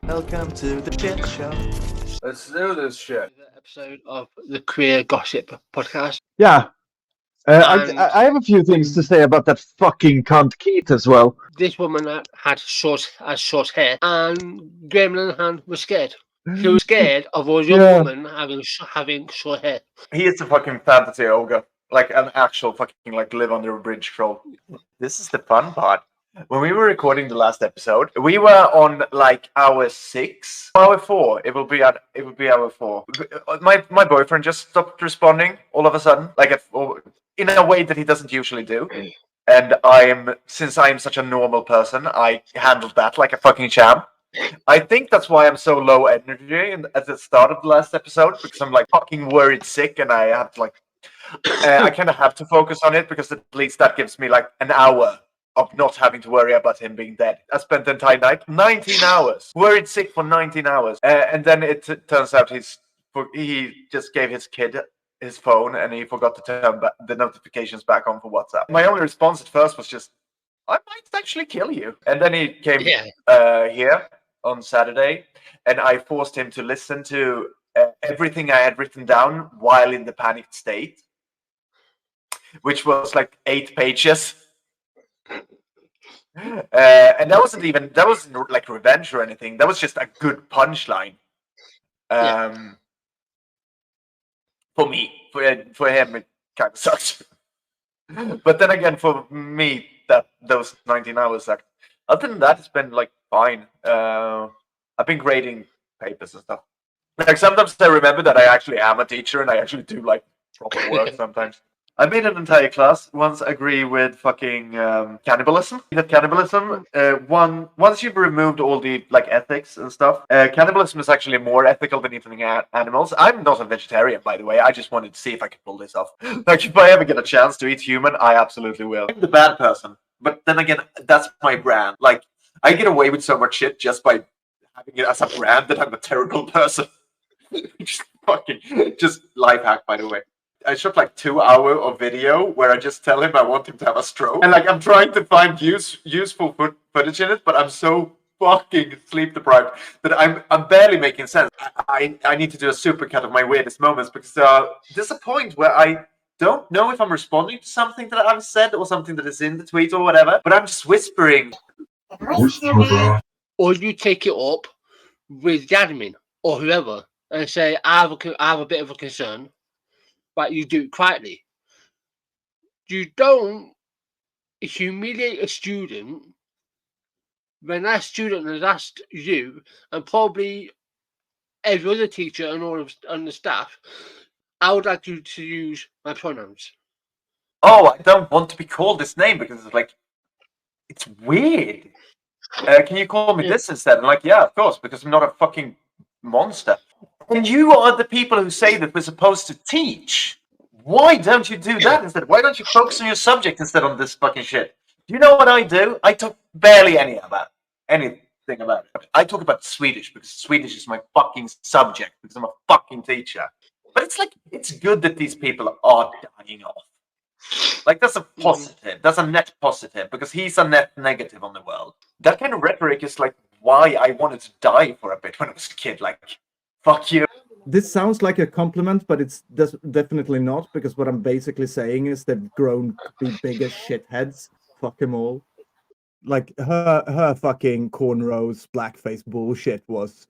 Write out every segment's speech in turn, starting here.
Welcome to the shit show. Let's do this shit. The episode of the Queer Gossip podcast. Yeah. And- I have a few things to say about that fucking cunt Keith as well. This woman had short hair, and Gremlin Hand was scared. He was scared of a young Yeah. woman having short hair. He is a fucking fantasy ogre. Like an actual fucking like live under a bridge troll. This is the fun part. When we were recording the last episode, we were on like hour 6, hour 4. It will be hour 4. My boyfriend just stopped responding all of a sudden, like in a way that he doesn't usually do. And since I'm such a normal person, I handled that like a fucking champ. I think that's why I'm so low energy at the start of the last episode, because I'm like fucking worried sick, and I have to like I kind of have to focus on it, because at least that gives me like an hour of not having to worry about him being dead. I spent the entire night, 19 hours, worried sick for 19 hours. And then it turns out he just gave his kid his phone, and he forgot to turn the notifications back on for WhatsApp. My only response at first was just, I might actually kill you. And then he came here on Saturday, and I forced him to listen to everything I had written down while in the panicked state, which was like 8 pages. And that wasn't like revenge or anything. That was just a good punchline. For me, for him, it kind of sucks. But then again, for me, those 19 hours sucked. Other than that, it's been like fine. I've been grading papers and stuff. Like sometimes I remember that I actually am a teacher, and I actually do like proper work sometimes. I made an entire class once agree with fucking cannibalism. That cannibalism, once you've removed all the like ethics and stuff, cannibalism is actually more ethical than eating animals. I'm not a vegetarian, by the way. I just wanted to see if I could pull this off. Like, if I ever get a chance to eat human, I absolutely will. I'm the bad person, but then again, that's my brand. Like, I get away with so much shit just by having it as a brand that I'm a terrible person. just life hack, by the way. I shot like 2 hours of video where I just tell him I want him to have a stroke, and like I'm trying to find useful footage in it, but I'm so fucking sleep deprived that I'm barely making sense. I need to do a supercut of my weirdest moments, because there's a point where I don't know if I'm responding to something that I've said or something that is in the tweet or whatever, but I'm just whispering. Or you take it up with the admin or whoever and say, I have a bit of a concern, but you do it quietly. You don't humiliate a student when that student has asked you, and probably every other teacher and all of the staff, I would like you to use my pronouns. Oh, I don't want to be called this name because it's like, it's weird. Can you call me this instead? I'm like, yeah, of course, because I'm not a fucking monster. And you are the people who say that we're supposed to teach. Why don't you do that instead? Why don't you focus on your subject instead on this fucking shit? Do you know what I do? I talk barely anything about it. I talk about Swedish because Swedish is my fucking subject, because I'm a fucking teacher. But it's like, it's good that these people are dying off. Like, that's a positive. That's a net positive, because he's a net negative on the world. That kind of rhetoric is like why I wanted to die for a bit when I was a kid. Like, fuck you. This sounds like a compliment, but it's definitely not, because what I'm basically saying is they've grown to be bigger shitheads. Fuck them all. Like, her fucking cornrows, blackface bullshit was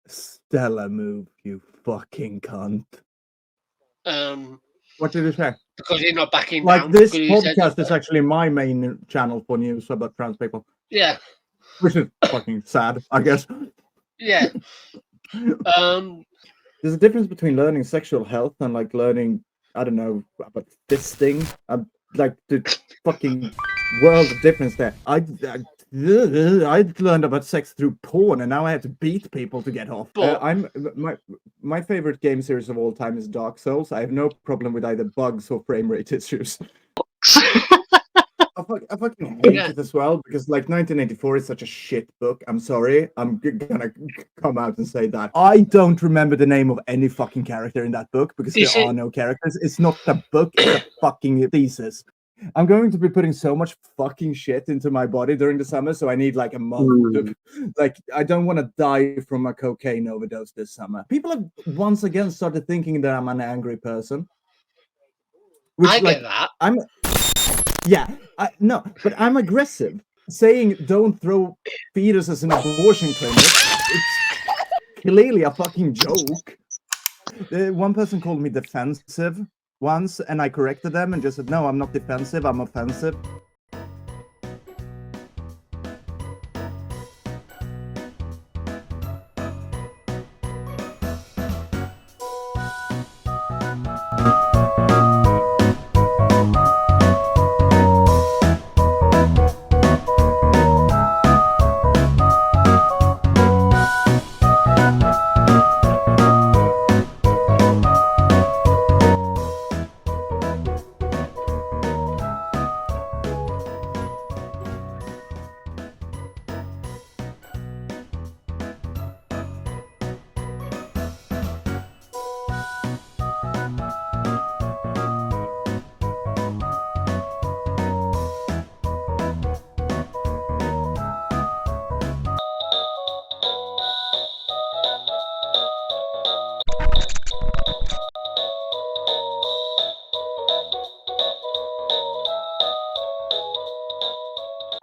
stellar move, you fucking cunt. What did you say? Because you're not backing like down. This podcast is actually my main channel for news about trans people. Yeah. Which is fucking sad, I guess. Yeah. There's a difference between learning sexual health and like learning, I don't know, about fisting. Like the fucking world of difference there. I learned about sex through porn, and now I have to beat people to get off. My favorite game series of all time is Dark Souls. I have no problem with either bugs or frame rate issues. I fucking hate it as well, because like 1984 is such a shit book. I'm sorry, I'm gonna come out and say that. I don't remember the name of any fucking character in that book, because there are no characters. It's not a book, it's a fucking thesis. I'm going to be putting so much fucking shit into my body during the summer, so I need like a month. Like, I don't want to die from a cocaine overdose this summer. People have once again started thinking that I'm an angry person. Which, I like, get that. No, but I'm aggressive. Saying don't throw fetuses in abortion clinics, it's clearly a fucking joke. One person called me defensive once, and I corrected them and just said, no, I'm not defensive, I'm offensive.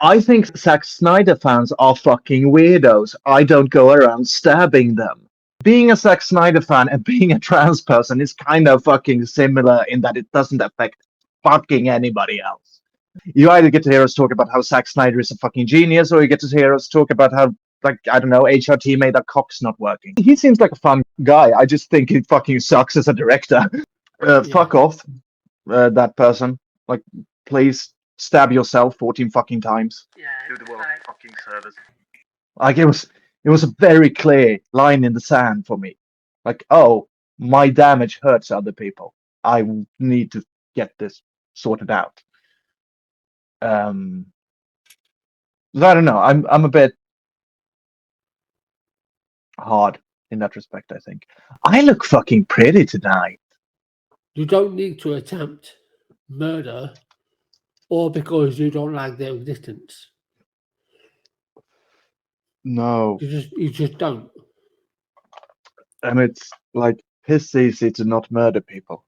I think Zack Snyder fans are fucking weirdos. I don't go around stabbing them. Being a Zack Snyder fan and being a trans person is kind of fucking similar in that it doesn't affect fucking anybody else. You either get to hear us talk about how Zack Snyder is a fucking genius, or you get to hear us talk about how, like, I don't know, HRT made our cocks not working. He seems like a fun guy. I just think he fucking sucks as a director. Fuck off, that person. Like, please stab yourself 14 fucking times. Yeah, Do the world fucking service. Like, it was a very clear line in the sand for me. Like, oh, my damage hurts other people. I need to get this sorted out. I don't know. I'm a bit hard in that respect, I think. I look fucking pretty tonight. You don't need to attempt murder or because you don't like their existence. No. You just don't. And it's like piss easy to not murder people.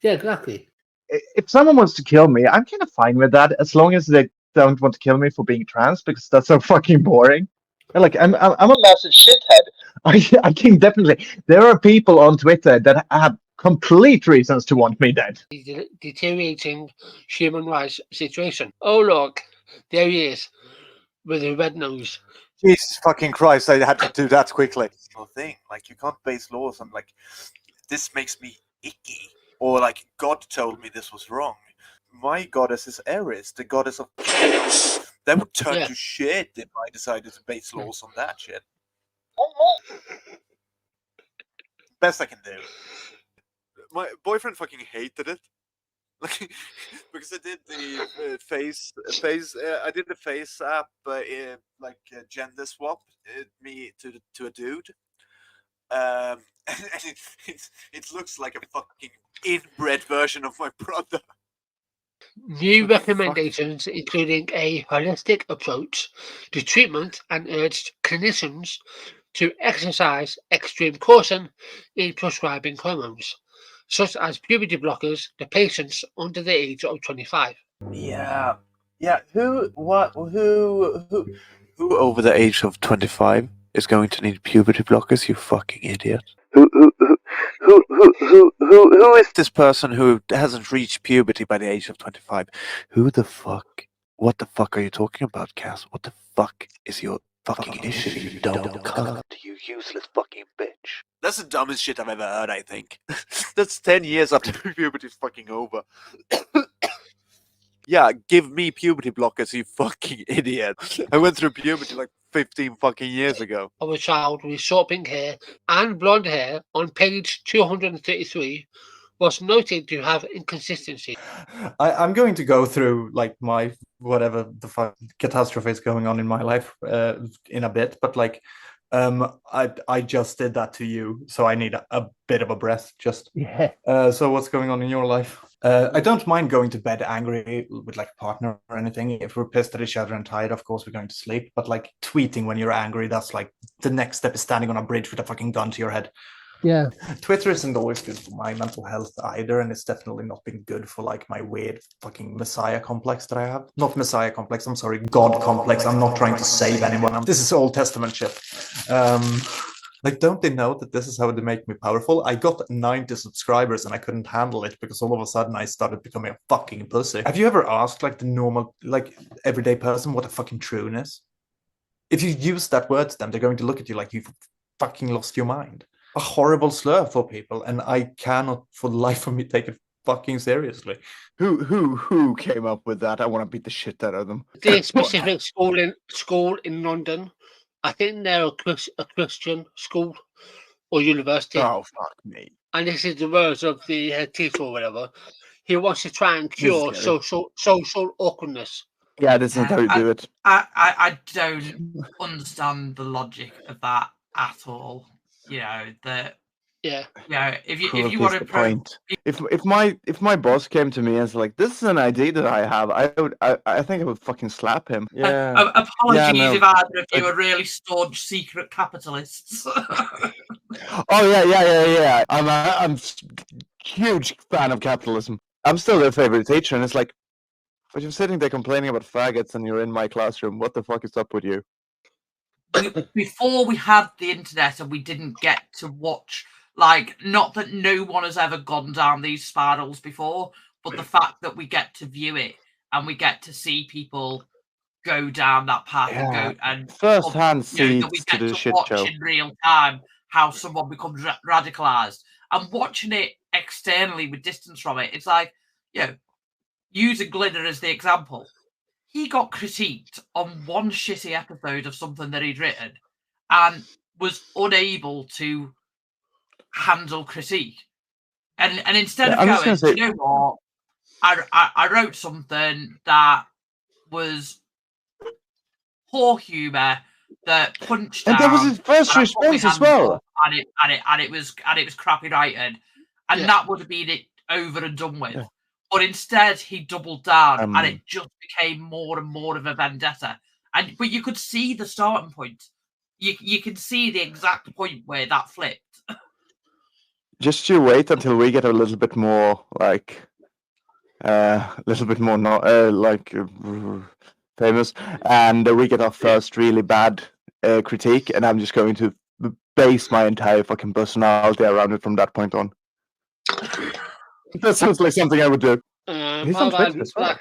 Yeah, exactly. If someone wants to kill me, I'm kind of fine with that, as long as they don't want to kill me for being trans, because that's so fucking boring. Like, I'm a massive shithead. I think definitely there are people on Twitter that have complete reasons to want me dead. Deteriorating human rights situation. Oh look, there he is with a red nose. Jesus fucking Christ, I had to do that quickly. Thing. Like, you can't base laws on, like, this makes me icky. Or, like, God told me this was wrong. My goddess is Eris, the goddess of chaos. That would turn to shit if I decided to base laws on that shit. Best I can do. My boyfriend fucking hated it. Like, because I did the I did the face app, gender swap me to a dude, and it looks like a fucking inbred version of my brother. New recommendations, including a holistic approach to treatment, and urged clinicians to exercise extreme caution in prescribing hormones, such as puberty blockers to patients under the age of 25. Yeah. Who over the age of 25 is going to need puberty blockers? You fucking idiot. Who is this person who hasn't reached puberty by the age of 25? Who the fuck? What the fuck are you talking about, Cass? What the fuck is your fucking issue, you dumb cunt? You useless fucking bitch. That's the dumbest shit I've ever heard, I think. That's 10 years after puberty's fucking over. Yeah, give me puberty blockers, you fucking idiot. I went through puberty like 15 fucking years ago. Of a child with short pink hair and blonde hair on page 233 was noted to have inconsistency. I'm going to go through like my whatever the fuck catastrophe is going on in my life in a bit, but like I just did that to you, so I need a bit of a breath. Just Yeah. So what's going on in your life? I don't mind going to bed angry with like a partner or anything. If we're pissed at each other and tired, of course we're going to sleep. But like tweeting when you're angry, that's like the next step is standing on a bridge with a fucking gun to your head. Yeah. Twitter isn't always good for my mental health either, and it's definitely not been good for like my weird fucking messiah complex that I have. Not messiah complex, I'm sorry, God complex. I'm not trying to save anyone. This is Old Testament shit. Like, don't they know that this is how they make me powerful? I got 90 subscribers and I couldn't handle it because all of a sudden I started becoming a fucking pussy. Have you ever asked like the normal, like everyday person what a fucking troon is? If you use that word to them, they're going to look at you like you've fucking lost your mind. A horrible slur for people, and I cannot for the life of me take it fucking seriously. Who came up with that? I want to beat the shit out of them. The specific school in London, I think they're a Christian school or university. Oh, fuck me. And this is the words of the head teacher or whatever. He wants to try and is cure scary. social awkwardness. Yeah, this is how you do it. I don't understand the logic of that at all. You know, that Yeah. if you Cruelty want is to the point. If my boss came to me and was like, "This is an idea that I have," I think I would fucking slap him. Yeah. apologies no. if either of you are really staunch secret capitalists. Oh yeah. I'm a huge fan of capitalism. I'm still their favorite teacher, and it's like, but you're sitting there complaining about faggots, and you're in my classroom. What the fuck is up with you? Before we had the internet and we didn't get to watch, like, not that no one has ever gone down these spirals before, but the fact that we get to view it and we get to see people go down that path and First-hand that we seats get to the to shit watch show. in real time how someone becomes radicalized, and watching it externally with distance from it, it's like, using Glitter as the example, he got critiqued on one shitty episode of something that he'd written and was unable to handle critique. And instead of going, you know what, I wrote something that was poor humour, that punched And down, that was his first and I put my response as hands well. up, and it was crappy writing, and that would have been it over and done with. But instead, he doubled down, and it just became more and more of a vendetta. But you could see the starting point. You can see the exact point where that flipped. Just you wait until we get a little bit more like, famous, and we get our first really bad critique, and I'm just going to base my entire fucking personality around it from that point on. That sounds like something I would do. He's on Twitter as well.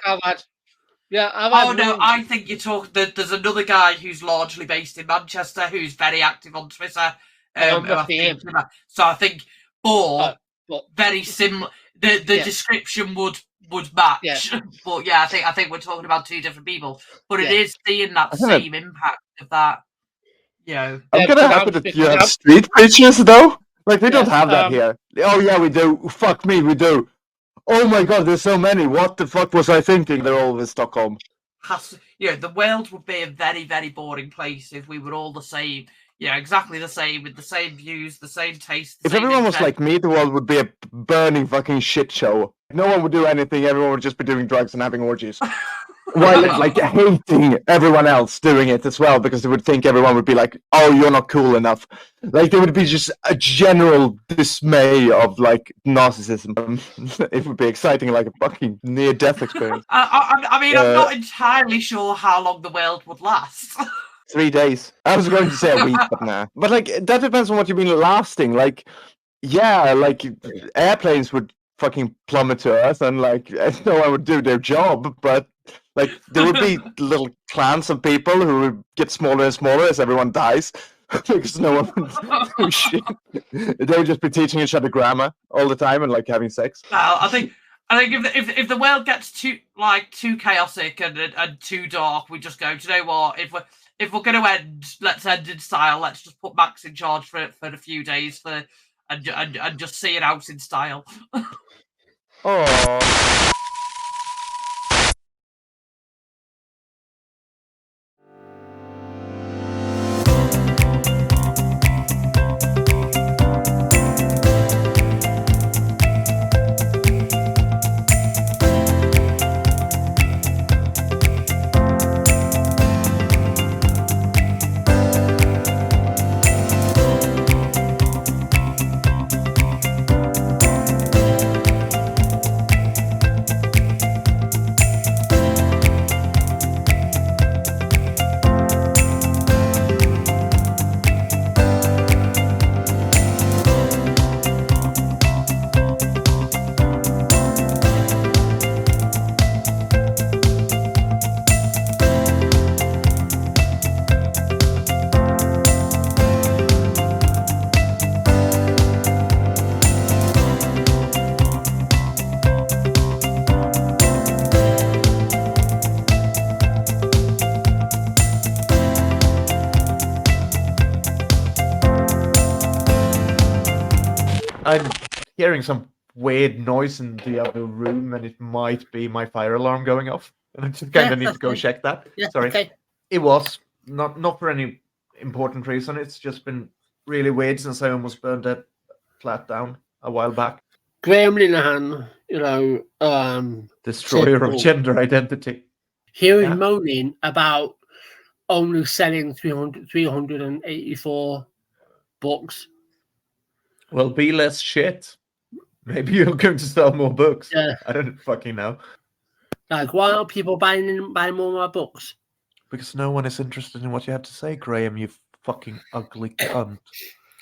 I think you talk. There's another guy who's largely based in Manchester who's very active on Twitter. So I think, but very similar. The description would match. Yeah. But I think we're talking about two different people. But it is seeing that same impact of that. I'm gonna happy that you have street preachers though. Like we don't have that here. Oh yeah, we do. Fuck me, we do. Oh my god, there's so many. What the fuck was I thinking? They're all in Stockholm. The world would be a very, very boring place if we were all the same. Exactly the same, with the same views, the same taste. If everyone was like me, the world would be a burning fucking shit show. No one would do anything. Everyone would just be doing drugs and having orgies. While like hating everyone else doing it as well, because they would think everyone would be like, "Oh, you're not cool enough." Like there would be just a general dismay of like narcissism. It would be exciting, like a fucking near-death experience. I mean, I'm not entirely sure how long the world would last. 3 days. I was going to say a week, but nah. But like that depends on what you mean lasting. Like, like airplanes would fucking plummet to Earth, and like no one would do their job, but. Like there would be little clans of people who would get smaller and smaller as everyone dies, because no one would do shit. They would just be teaching each other grammar all the time and like having sex. Well, I think if the world gets too chaotic and too dark, we just go, do you know what? If we're going to end, let's end in style. Let's just put Max in charge for a few days and just see it out in style. Oh. I'm hearing some weird noise in the other room, and it might be my fire alarm going off. And I just kind Yeah, of need to that's go fine. check that. Yeah, Sorry. okay. It was not for any important reason. It's just been really weird since I almost burned that flat down a while back. Graham Linehan, Destroyer of Typical. gender identity. he was Yeah. moaning about only selling 384 books. Well, be less shit. Maybe you're going to sell more books. Yeah. I don't fucking know. Like, why aren't people buying more of my books? Because no one is interested in what you have to say, Graham, you fucking ugly cunt.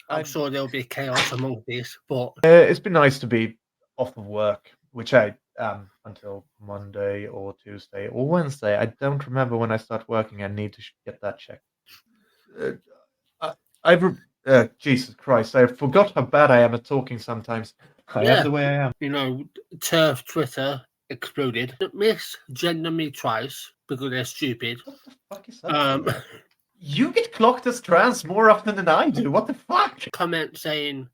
I'm sure there'll be chaos among this, but It's been nice to be off of work, which I am until Monday or Tuesday or Wednesday. I don't remember when I start working. I need to get that checked. Jesus Christ, I forgot how bad I am at talking sometimes. I Yeah. am the way I am. TERF Twitter exploded. Misgender me twice because they're stupid. What the fuck is that? You get clocked as trans more often than I do. What the fuck? Comment saying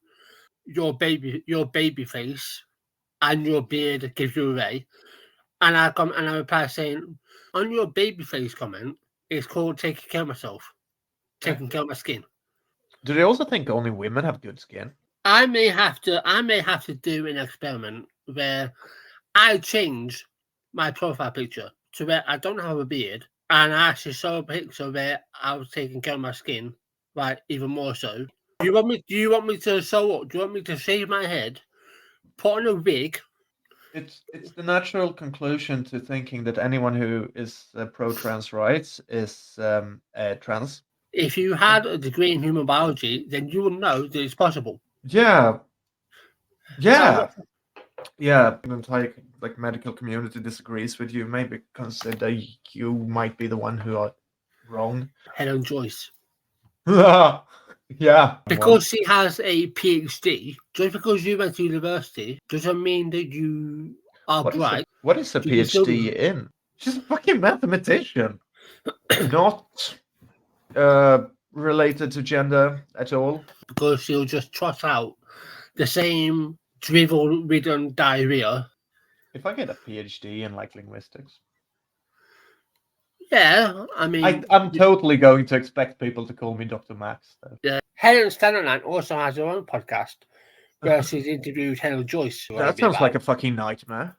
your baby face and your beard gives you away. And I reply saying, on your baby face comment, it's called taking care of myself. Taking care of my skin. Do they also think only women have good skin? I may have to do an experiment where I change my profile picture to where I don't have a beard, and I actually show a picture where I was taking care of my skin, right? Even more so. Do you want me to show up? Do you want me to shave my head, put on a wig? It's the natural conclusion to thinking that anyone who is pro-trans rights is trans. If you had a degree in human biology, then you would know that it's possible. Yeah. Yeah. Yeah, the entire medical community disagrees with you. Maybe consider you might be the one who are wrong. Helen Joyce. Yeah. Because she has a PhD, just because you went to university doesn't mean that you are bright. What is a PhD in? She's a fucking mathematician. Not related to gender at all. Because she'll just trot out the same drivel-ridden diarrhea. If I get a PhD in linguistics, yeah, I mean, I'm totally going to expect people to call me Dr. Max. Though. Yeah, Helen Stannerland also has her own podcast where she's interviewed Helen Joyce. That sounds like a fucking nightmare.